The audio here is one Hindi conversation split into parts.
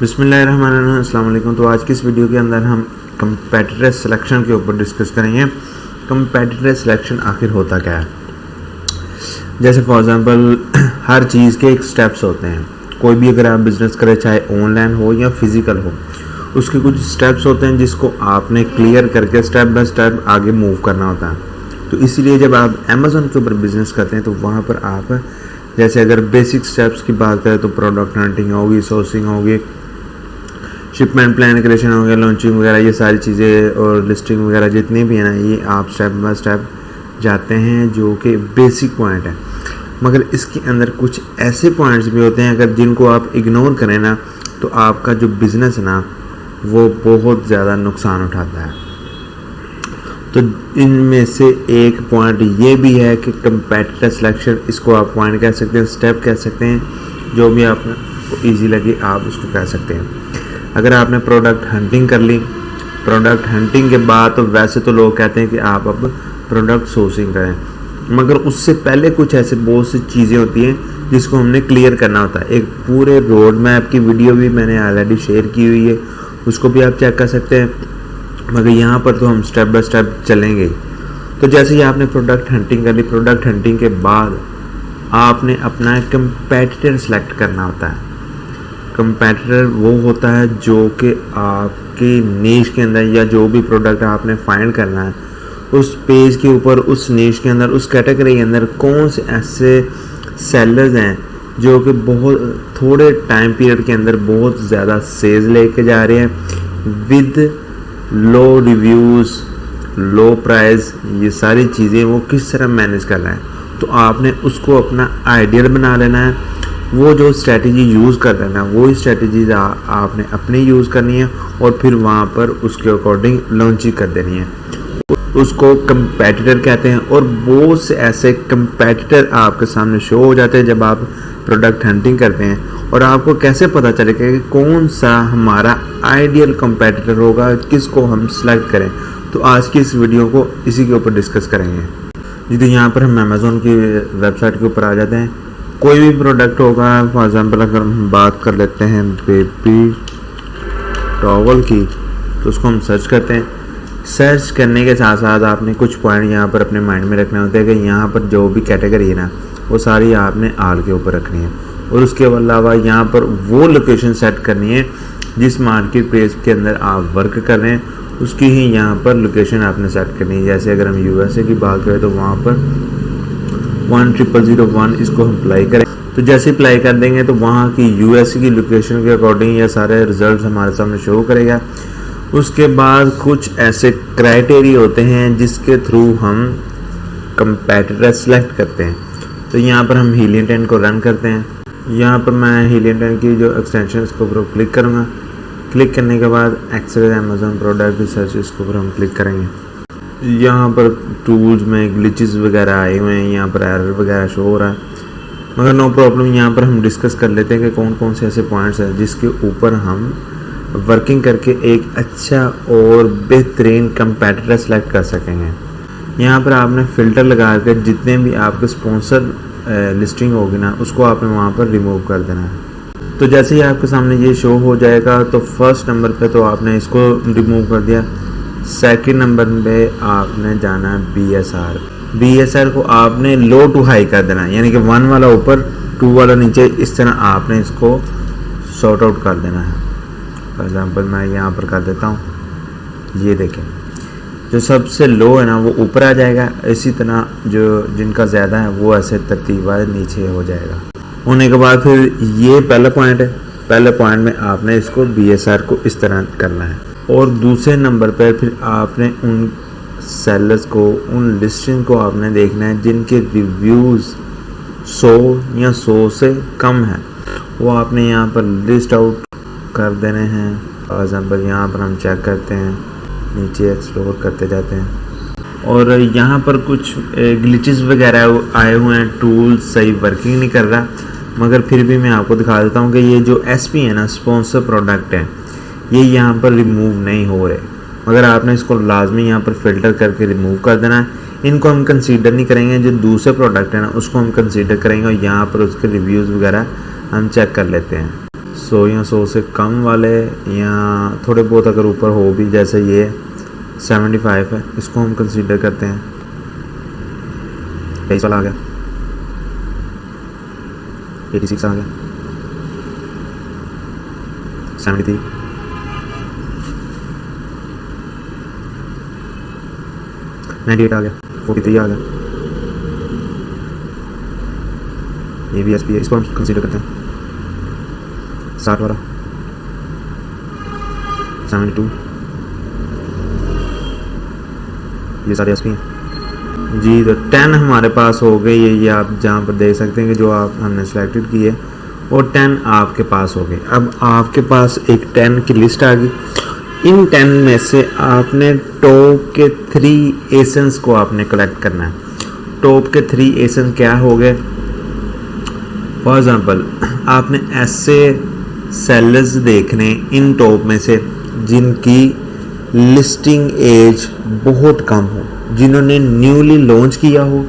बिस्मिल्लाहिर्रहमानिर्रहीम, अस्सलाम वालेकुम। तो आज की इस वीडियो के अंदर हम कंपेटिटर सिलेक्शन के ऊपर डिस्कस करेंगे। कंपेटिटर सिलेक्शन आखिर होता क्या है। जैसे फॉर एग्जांपल हर चीज़ के एक स्टेप्स होते हैं। कोई भी अगर आप बिज़नेस करें, चाहे ऑनलाइन हो या फिज़िकल हो, उसके कुछ स्टेप्स होते हैं जिसको आपने क्लियर करके स्टेप बाय स्टेप आगे मूव करना होता है। तो इसीलिए जब आप अमेज़न के ऊपर बिज़नेस करते हैं तो वहाँ पर आप जैसे अगर बेसिक स्टेप्स की बात करें तो प्रोडक्ट हंटिंग होगी, सोर्सिंग होगी, शिपमेंट प्लान क्रिएशन हो गया, लॉन्चिंग वगैरह, ये सारी चीज़ें और लिस्टिंग वगैरह जितनी भी है ना, ये आप स्टेप बाय स्टेप जाते हैं जो कि बेसिक पॉइंट है। मगर इसके अंदर कुछ ऐसे पॉइंट्स भी होते हैं अगर जिनको आप इग्नोर करें ना तो आपका जो बिज़नेस है ना वो बहुत ज़्यादा नुकसान उठाता है। तो इनमें से एक पॉइंट ये भी है कि कंपेटिटर सिलेक्शन, इसको आप पॉइंट कह सकते हैं, स्टेप कह सकते हैं, जो भी आपको ईजी लगे आप उसको कह सकते हैं। अगर आपने प्रोडक्ट हंटिंग कर ली, प्रोडक्ट हंटिंग के बाद तो वैसे तो लोग कहते हैं कि आप अब प्रोडक्ट सोर्सिंग करें, मगर उससे पहले कुछ ऐसे बहुत सी चीज़ें होती हैं जिसको हमने क्लियर करना होता है। एक पूरे रोड मैप की वीडियो भी मैंने ऑलरेडी शेयर की हुई है, उसको भी आप चेक कर सकते हैं, मगर यहाँ पर तो हम स्टेप बाय स्टेप चलेंगे। तो जैसे ही आपने प्रोडक्ट हंटिंग कर ली, प्रोडक्ट हंटिंग के बाद आपने अपना कंपेटिटर सेलेक्ट करना होता है। कंपेटिटर वो होता है जो कि आपकी नीश के अंदर या जो भी प्रोडक्ट आपने फाइंड करना है उस पेज के ऊपर, उस नीश के अंदर, उस कैटेगरी के अंदर कौन से ऐसे सेलर्स हैं जो कि बहुत थोड़े टाइम पीरियड के अंदर बहुत ज़्यादा सेल्स लेके जा रहे हैं with low reviews, low price, ये सारी चीज़ें वो किस तरह मैनेज करना है। तो आपने उसको अपना आइडियल बना लेना है। वो जो स्ट्रेटजी यूज़ कर रहे हैं ना, वो स्ट्रेटजीज आपने अपनी यूज़ करनी है और फिर वहाँ पर उसके अकॉर्डिंग लॉन्चिंग कर देनी है। उसको कंपेटिटर कहते हैं और बहुत से ऐसे कंपेटिटर आपके सामने शो हो जाते हैं जब आप प्रोडक्ट हंटिंग करते हैं। और आपको कैसे पता चलेगा कि कौन सा हमारा आइडियल कंपेटिटर होगा, किसको हम सेलेक्ट करें। तो आज की इस वीडियो को इसी के ऊपर डिस्कस करेंगे। जी, तो यहाँ पर हम अमेज़ॉन की वेबसाइट के ऊपर आ जाते हैं। कोई भी प्रोडक्ट होगा, फॉर एग्जांपल अगर हम बात कर लेते हैं बेबी टॉवल की, तो उसको हम सर्च करते हैं। सर्च करने के साथ साथ आपने कुछ पॉइंट यहाँ पर अपने माइंड में रखने होते हैं कि यहाँ पर जो भी कैटेगरी है ना वो सारी आपने आल के ऊपर रखनी है। और उसके अलावा यहाँ पर वो लोकेशन सेट करनी है जिस मार्केट प्लेस के अंदर आप वर्क कर रहे हैं, उसकी ही यहाँ पर लोकेशन आपने सेट करनी है। जैसे अगर हम यूएसए की बात करें तो वहाँ पर 10001 इसको हम अप्लाई करें। तो जैसे अप्लाई कर देंगे तो वहाँ की यूएसए की लोकेशन के अकॉर्डिंग ये सारे रिजल्ट हमारे सामने शो करेगा। उसके बाद कुछ ऐसे क्राइटेरिया होते हैं जिसके थ्रू हम कंपेटिटर सेलेक्ट करते हैं। तो यहाँ पर हम हीलियम 10 को रन करते हैं। यहाँ पर मैं हीलियम 10 की जो एक्सटेंशन इसके ऊपर क्लिक करूँगा। क्लिक करने के बाद एक्सेस अमेज़न प्रोडक्ट रिसर्च, इसके ऊपर हम क्लिक करेंगे। यहाँ पर टूल्स में ग्लिचेस वगैरह आए हुए हैं, यहाँ पर एरर वगैरह शो हो रहा है, मगर नो प्रॉब्लम। यहाँ पर हम डिस्कस कर लेते हैं कि कौन कौन से ऐसे पॉइंट्स हैं जिसके ऊपर हम वर्किंग करके एक अच्छा और बेहतरीन कंपेटिटर सेलेक्ट कर सकेंगे। यहाँ पर आपने फ़िल्टर लगा कर जितने भी आपके स्पॉन्सर लिस्टिंग होगी ना उसको आपने वहाँ पर रिमूव कर देना है। तो जैसे ही आपके सामने ये शो हो जाएगा तो फर्स्ट नंबर पे तो आपने इसको रिमूव कर दिया। सेकंड नंबर पे आपने जाना है BSR को आपने लो टू हाई कर देना है, यानी कि 1 वाला ऊपर 2 वाला नीचे, इस तरह आपने इसको सॉर्ट आउट कर देना है। फॉर एग्जांपल मैं यहाँ पर कर देता हूँ, ये देखें जो सबसे लो है ना वो ऊपर आ जाएगा, इसी तरह जो जिनका ज़्यादा है वो ऐसे तरतीबवार नीचे हो जाएगा। होने के बाद फिर ये पहला पॉइंट है, पहले पॉइंट में आपने इसको BSR को इस तरह करना है। और दूसरे नंबर पर फिर आपने उन सेलर्स को, उन लिस्टिंग को आपने देखना है जिनके रिव्यूज़ 100 या 100 से कम है, वो आपने यहाँ पर लिस्ट आउट कर देने हैं। फॉर एग्जांपल यहाँ पर हम चेक करते हैं, नीचे एक्सप्लोर करते जाते हैं और यहाँ पर कुछ ग्लिचेस वगैरह आए हुए हैं, टूल सही वर्किंग नहीं कर रहा, मगर फिर भी मैं आपको दिखा देता हूँ कि ये जो SP है ना, स्पॉन्सर प्रोडक्ट है, ये यहाँ पर रिमूव नहीं हो रहे, मगर आपने इसको लाजमी यहाँ पर फ़िल्टर करके रिमूव कर देना है। इनको हम कंसीडर नहीं करेंगे, जो दूसरे प्रोडक्ट है ना उसको हम कंसीडर करेंगे और यहाँ पर उसके रिव्यूज़ वगैरह हम चेक कर लेते हैं। 100 या 100 से कम वाले या थोड़े बहुत अगर ऊपर हो भी, जैसे ये 75 है, इसको हम कंसीडर करते हैं। 23 वाला आ गया, 86 आ गया, 73, 98 आ गया, 43 आ गया। ये भी एसपी है, इसको हम कंसीडर करते हैं। 60 वाला, 72, ये सारे एसपी हैं जी। तो 10 हमारे पास हो गए, ये आप जहाँ पर देख सकते हैं कि जो आप हमने सेलेक्टेड की है, और 10 आपके पास हो गए। अब आपके पास एक 10 की लिस्ट आ गई। इन 10 में से आपने टॉप के 3 एसेंस को आपने कलेक्ट करना है। टॉप के 3 एसेंस क्या हो गए? फॉर एग्जांपल आपने ऐसे सेलर्स देखने इन टॉप में से जिनकी लिस्टिंग एज बहुत कम हो, जिन्होंने न्यूली लॉन्च किया हो,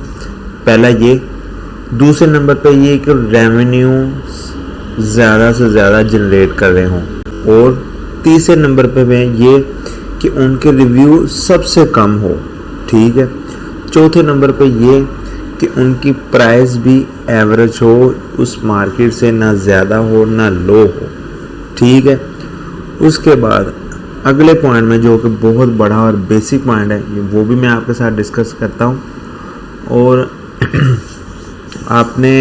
पहला ये। दूसरे नंबर पे ये कि रेवेन्यू ज़्यादा से ज़्यादा जनरेट कर रहे हों, और तीसरे नंबर पे में ये कि उनके रिव्यू सबसे कम हो, ठीक है। चौथे नंबर पे ये कि उनकी प्राइस भी एवरेज हो, उस मार्केट से ना ज़्यादा हो ना लो हो, ठीक है। उसके बाद अगले पॉइंट में जो कि बहुत बड़ा और बेसिक पॉइंट है, वो भी मैं आपके साथ डिस्कस करता हूँ। और आपने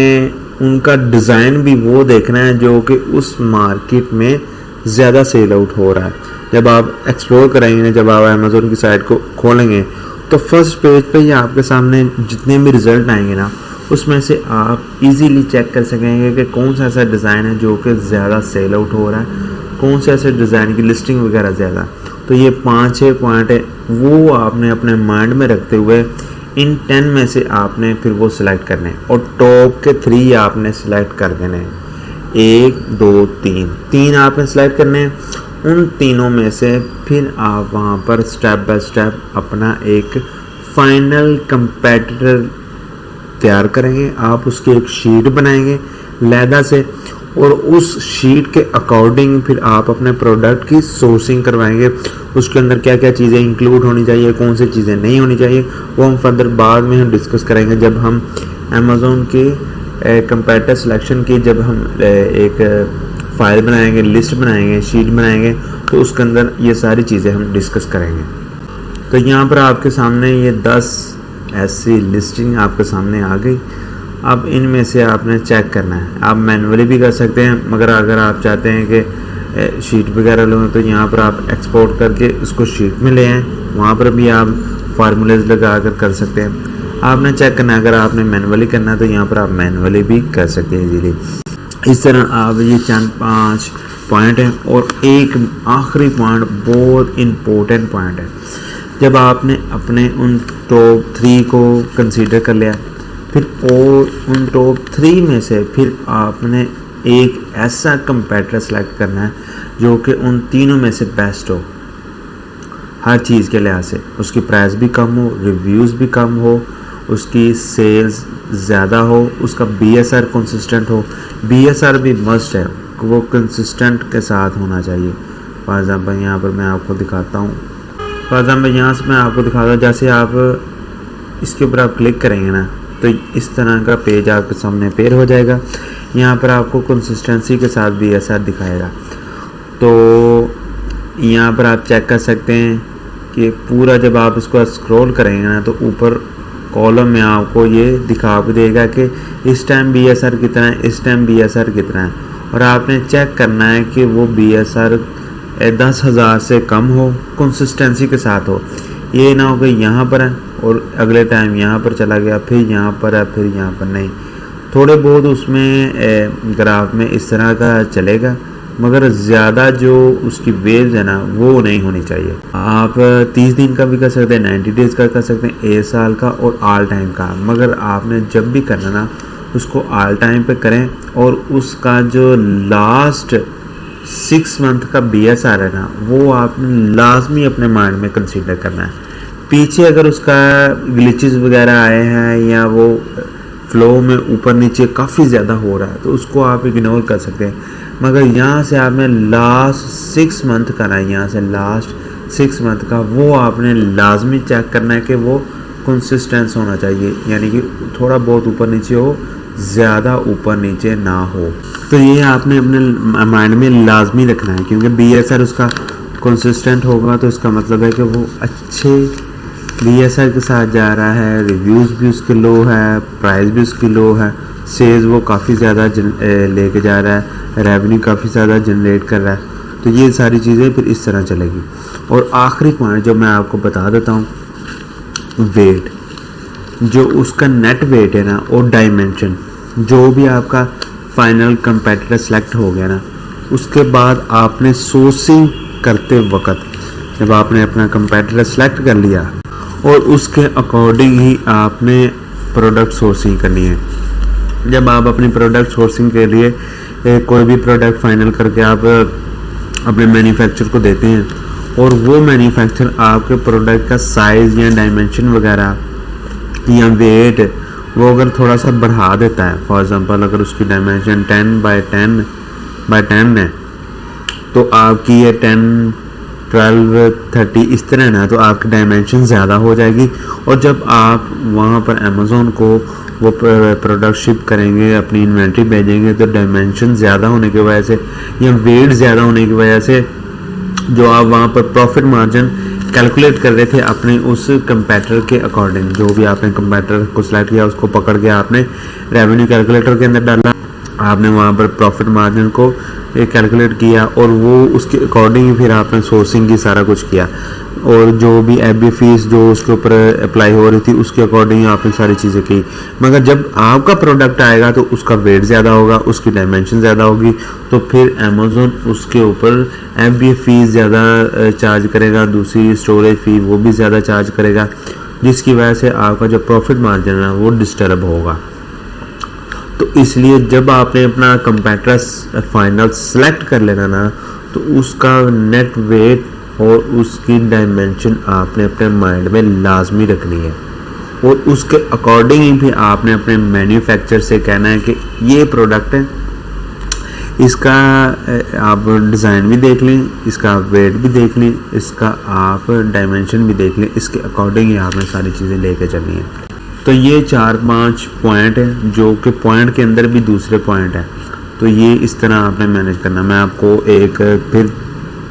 उनका डिज़ाइन भी वो देखना है जो कि उस मार्केट में ज़्यादा सेल आउट हो रहा है। जब आप एक्सप्लोर करेंगे, जब आप अमेज़ोन की साइट को खोलेंगे, तो फर्स्ट पेज पे ही आपके सामने जितने भी रिज़ल्ट आएंगे ना, उसमें से आप इजीली चेक कर सकेंगे कि कौन सा ऐसा डिज़ाइन है जो कि ज़्यादा सेल आउट हो रहा है, कौन से ऐसे डिज़ाइन की लिस्टिंग वगैरह ज़्यादा। तो ये 5-6 पॉइंट है, वो आपने अपने माइंड में रखते हुए इन 10 में से आपने फिर वो सिलेक्ट करने हैं, और टॉप के 3 आपने सिलेक्ट कर देने हैं। 1 2 3 आपने सिलेक्ट करने हैं। उन तीनों में से फिर आप वहाँ पर स्टेप बाय स्टेप अपना एक फाइनल कंपेटिटर तैयार करेंगे। आप उसकी एक शीट बनाएंगे लैदा से, और उस शीट के अकॉर्डिंग फिर आप अपने प्रोडक्ट की सोर्सिंग करवाएंगे। उसके अंदर क्या क्या चीज़ें इंक्लूड होनी चाहिए, कौन सी चीज़ें नहीं होनी चाहिए, वो हम फर्दर बाद में हम डिस्कस करेंगे जब हम अमेज़ोन की कंपेटिटर सिलेक्शन की जब हम एक फाइल बनाएंगे, लिस्ट बनाएंगे, शीट बनाएंगे, तो उसके अंदर ये सारी चीज़ें हम डिस्कस करेंगे। तो यहाँ पर आपके सामने ये 10 ऐसी लिस्टिंग आपके सामने आ गई। अब इनमें से आपने चेक करना है। आप मैनुअली भी कर सकते हैं, मगर अगर आप चाहते हैं कि शीट वगैरह लो, तो यहाँ पर आप एक्सपोर्ट करके उसको शीट में ले आएँ, वहाँ पर भी आप फार्मूलेज लगा कर सकते हैं। आपने चेक करना है, अगर आपने मैनुअली करना है तो यहाँ पर आप मैनुअली भी कर सकते हैं इजीली। इस तरह आप ये 4-5 पॉइंट हैं, और एक आखिरी पॉइंट बहुत इम्पोर्टेंट पॉइंट है। जब आपने अपने उन टॉप 3 को कंसीडर कर लिया, फिर और उन टॉप 3 में से फिर आपने एक ऐसा कंपेटिटर सेलेक्ट करना है जो कि उन तीनों में से बेस्ट हो हर चीज़ के लिहाज से। उसकी प्राइस भी कम हो, रिव्यूज़ भी कम हो, उसकी सेल्स ज़्यादा हो, उसका BSR कंसिस्टेंट हो। BSR भी मस्ट है, वो कंसिस्टेंट के साथ होना चाहिए। फॉर एग्ज़ाम्पल यहाँ पर मैं आपको दिखाता हूँ, यहाँ से मैं आपको दिखाता हूँ। जैसे आप इसके ऊपर आप क्लिक करेंगे ना, तो इस तरह का पेज आपके सामने पेयर हो जाएगा। यहाँ पर आपको कंसिस्टेंसी के साथ BSR दिखाएगा। तो यहाँ पर आप चेक कर सकते हैं कि पूरा जब आप इसको स्क्रॉल करेंगे ना, तो ऊपर कॉलम में आपको ये दिखा भी देगा कि इस टाइम BSR कितना है, इस टाइम BSR कितना है। और आपने चेक करना है कि वो BSR 10,000 से कम हो, कंसिस्टेंसी के साथ हो। ये ना हो कि यहाँ पर है और अगले टाइम यहाँ पर चला गया, फिर यहाँ पर है, फिर यहाँ पर नहीं। थोड़े बहुत उसमें ग्राफ में इस तरह का चलेगा, मगर ज़्यादा जो उसकी वेव्स है ना, वो नहीं होनी चाहिए। आप 30 दिन का भी कर सकते हैं, 90 डेज़ का कर सकते हैं, 1 साल का और ऑल टाइम का। मगर आपने जब भी करना ना, उसको ऑल टाइम पे करें, और उसका जो लास्ट 6 मंथ का BSR है ना, वो आपने लाजमी अपने माइंड में कंसीडर करना है। पीछे अगर उसका ग्लिचेस वगैरह आए हैं या वो फ्लो में ऊपर नीचे काफ़ी ज़्यादा हो रहा है तो उसको आप इग्नोर कर सकते हैं। मगर यहाँ से आपने लास्ट 6 मंथ करना है, यहाँ से लास्ट 6 मंथ का वो आपने लाजमी चेक करना है कि वो कंसिस्टेंस होना चाहिए, यानी कि थोड़ा बहुत ऊपर नीचे हो, ज़्यादा ऊपर नीचे ना हो। तो ये आपने अपने माइंड में लाजमी रखना है, क्योंकि BSR उसका कंसिस्टेंट होगा तो इसका मतलब है कि वो अच्छे BSR के साथ जा रहा है, रिव्यूज़ भी उसके लो है, प्राइस भी उसकी लो है, सेल्स वो काफ़ी ज़्यादा लेके जा रहा है, रेवेन्यू काफ़ी ज़्यादा जनरेट कर रहा है। तो ये सारी चीज़ें फिर इस तरह चलेगी। और आखिरी पॉइंट जो मैं आपको बता देता हूँ, वेट, जो उसका नेट वेट है ना और डायमेंशन, जो भी आपका फाइनल कंपेटिटर सेलेक्ट हो गया ना, उसके बाद आपने सोर्सिंग करते वक्त जब आपने अपना कंपेटिटर सेलेक्ट कर लिया और उसके अकॉर्डिंग ही आपने प्रोडक्ट सोर्सिंग करनी है। जब आप अपनी प्रोडक्ट सोर्सिंग के लिए कोई भी प्रोडक्ट फाइनल करके आप अपने मैन्युफैक्चर को देते हैं और वो मैन्युफैक्चर आपके प्रोडक्ट का साइज़ या डायमेंशन वगैरह या वेट वो अगर थोड़ा सा बढ़ा देता है, फॉर एग्जांपल अगर उसकी डायमेंशन 10x10 है तो आपकी ये 10, 12, 30 इस तरह ना, तो आपकी डायमेंशन ज़्यादा हो जाएगी। और जब आप वहाँ पर अमेज़ोन को वो प्रोडक्ट शिप करेंगे, अपनी इन्वेंट्री भेजेंगे, तो डायमेंशन ज़्यादा होने की वजह से या वेट ज़्यादा होने की वजह से जो आप वहाँ पर प्रॉफिट मार्जिन कैलकुलेट कर रहे थे अपने उस कंपेटिटर के अकॉर्डिंग, जो भी आपने कंपेटिटर को सिलेक्ट किया उसको पकड़ के आपने रेवेन्यू कैलकुलेटर के अंदर डाला, आपने वहाँ पर प्रॉफिट मार्जिन को कैलकुलेट किया और वो उसके अकॉर्डिंग ही फिर आपने सोर्सिंग की सारा कुछ किया, और जो भी FBA फीस जो उसके ऊपर अप्लाई हो रही थी उसके अकॉर्डिंग आपने सारी चीज़ें की। मगर जब आपका प्रोडक्ट आएगा तो उसका वेट ज़्यादा होगा, उसकी डायमेंशन ज़्यादा होगी, तो फिर अमेज़ोन उसके ऊपर FBA फीस ज़्यादा चार्ज करेगा, दूसरी स्टोरेज फी वो भी ज़्यादा चार्ज करेगा, जिसकी वजह से आपका जो प्रॉफिट मार्जिन है वो डिस्टर्ब होगा। तो इसलिए जब आपने अपना कंपेटिटर फाइनल सेलेक्ट कर लेना ना, तो उसका नेट वेट और उसकी डायमेंशन आपने अपने माइंड में लाजमी रखनी है, और उसके अकॉर्डिंग ही भी आपने अपने मैन्युफैक्चर से कहना है कि ये प्रोडक्ट है, इसका आप डिज़ाइन भी देख लें, इसका वेट भी देख लें, इसका आप डायमेंशन भी देख लें, इसके अकॉर्डिंग ही आपने सारी चीज़ें लेके चलनी है। तो ये 4-5 पॉइंट है, जो कि पॉइंट के अंदर भी दूसरे पॉइंट है, तो ये इस तरह आपने मैनेज करना। मैं आपको एक फिर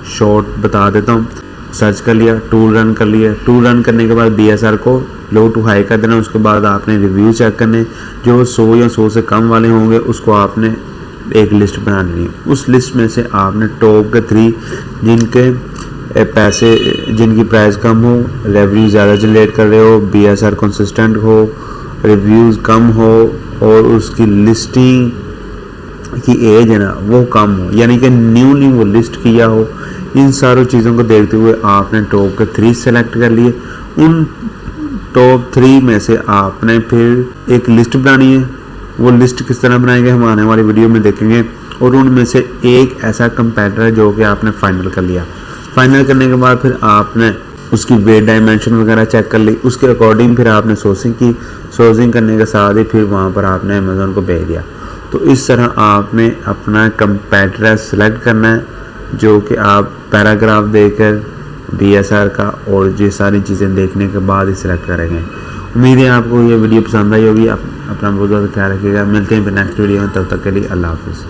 शॉर्ट बता देता हूँ। सर्च कर लिया, टूल रन कर लिया, टूल रन करने के बाद BSR को लो टू हाई कर देना। उसके बाद आपने रिव्यू चेक करने, जो 100 या 100 से कम वाले होंगे उसको आपने एक लिस्ट बना लेनी है। उस लिस्ट में से आपने टॉप के 3 जिनके पैसे, जिनकी प्राइस कम हो, रेवेन्यू ज़्यादा जनरेट कर रहे हो, BSR कंसिस्टेंट हो, रिव्यूज़ कम हो और उसकी लिस्टिंग की एज है ना वो कम हो, यानी कि न्यूली वो लिस्ट किया हो, इन सारी चीज़ों को देखते हुए आपने टॉप के 3 सेलेक्ट कर लिए। उन टॉप 3 में से आपने फिर एक लिस्ट बनानी है। वो लिस्ट किस तरह बनाएंगे हम आने वाली वीडियो में देखेंगे। और उनमें से एक ऐसा कंपेटिटर है जो कि आपने फाइनल कर लिया। फाइनल करने के बाद फिर आपने उसकी वेट डायमेंशन वगैरह चेक कर ली, उसके अकॉर्डिंग फिर आपने सोर्सिंग की। सोर्सिंग करने के साथ ही फिर वहाँ पर आपने अमेज़ोन को भेज दिया। तो इस तरह आपने अपना कंपेटिटर सेलेक्ट करना है, जो कि आप पैराग्राफ देकर BSR का और ये सारी चीज़ें देखने के बाद ही सिलेक्ट करेंगे। उम्मीद है आपको ये वीडियो पसंद आई होगी। आप अपना बहुत ज़्यादा ख्याल रखिएगा। मिलते हैं फिर नेक्स्ट वीडियो में, तब तक के लिए अल्लाह हाफ़िज़।